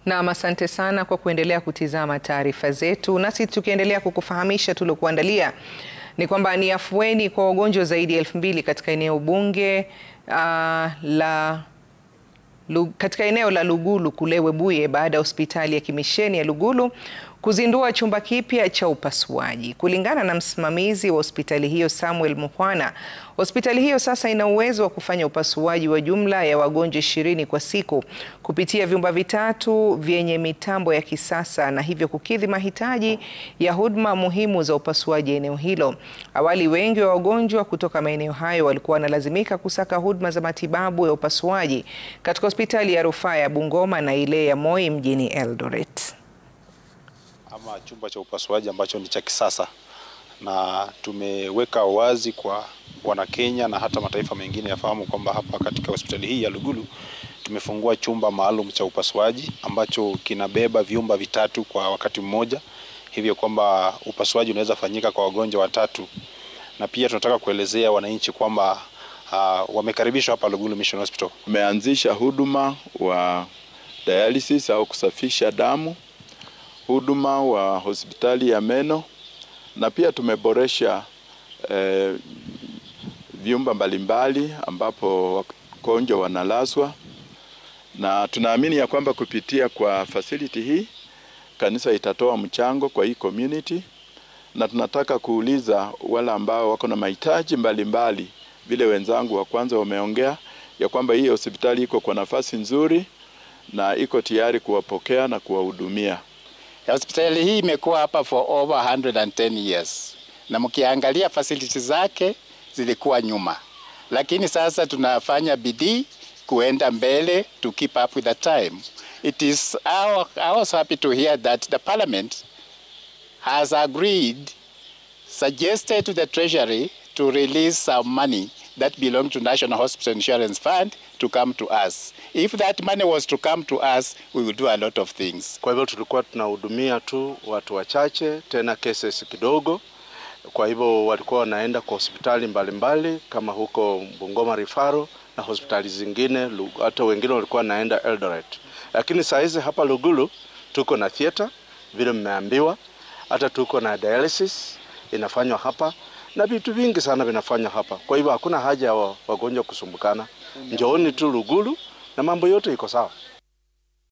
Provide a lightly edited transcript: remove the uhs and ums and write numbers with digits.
Na asante sana kwa kuendelea kutizama taarifa zetu. Nasi tukiendelea kukufahamisha tuliokuandalia ni kwamba ni afueni kwa wagonjwa zaidi ya 2000 katika eneo bunge katika eneo la Lugulu kule Webuye baada ya hospitali ya Kimisheni ya Lugulu kuzindua chumba kipya cha upasuaji. Kulingana na msimamizi wa hospitali hiyo Samuel Mukhwana, hospitali hiyo sasa ina uwezo wa kufanya upasuaji wa jumla ya wagonjwa 20 kwa siku kupitia vyumba vitatu vyenye mitambo ya kisasa na hivyo kukidhi mahitaji ya huduma muhimu za upasuaji eneo hilo. Awali wengi wa wagonjwa kutoka maeneo hayo walikuwa wanalazimika kusaka huduma za matibabu ya upasuaji katika hospitali ya rufaa ya Bungoma na ile ya Moi mjini Eldoret. Ama chumba cha upasuaji ambacho ni cha kisasa, na tumeweka wazi kwa wana Kenya na hata mataifa mengine yafahamu kwamba hapa katika hospitali hii ya Lugulu tumefungua chumba maalum cha upasuaji ambacho kinabeba vyumba vitatu kwa wakati mmoja, hivyo kwamba upasuaji unaweza fanyika kwa wagonjwa watatu. Na pia tunataka kuelezea wananchi kwamba wamekaribishwa hapa Lugulu Mission Hospital. Tumeanzisha huduma wa dialysis au kusafisha damu, huduma wa hospitali ya meno, na pia tumeboresha vyumba mbalimbali ambapo wagonjwa wanalazwa, na tunaamini ya kwamba kupitia kwa facility hii kanisa itatoa mchango kwa hii community, na tunataka kuuliza wale ambao wako na mahitaji mbalimbali, vile wenzangu wa kwanza wameongea ya kwamba hii hospitali iko kwa nafasi nzuri na iko tayari kuwapokea na kuwahudumia. Hospitali hii imekuwa hapa for over 110 years. Na mkiangalia facilities zake zilikuwa nyuma. Lakini sasa tunafanya bidii kuenda mbele to keep up with the time. I was happy to hear that the Parliament has agreed, suggested to the Treasury to release some money that belong to National Hospital Insurance Fund to come to us. If that money was to come to us, we will do a lot of things. Kwa hivyo tulikuwa tunahudumia tu watu wachache, tena cases kidogo. Kwa hivyo walikuwa wanaenda kwa hospitali mbalimbali kama huko Bungoma Referral na hospitali zingine, hata wengine walikuwa wanaenda Eldoret. Lakini saa hizi hapa Lugulu tuko na theater vile mmeambiwa, hata tuko na dialysis inafanywa hapa, na vitu vingi sana vinafanywa hapa. Kwa hivyo hakuna haja ya wagonjwa kusumbukana. Njooni tu Lugulu na mambo yote iko sawa.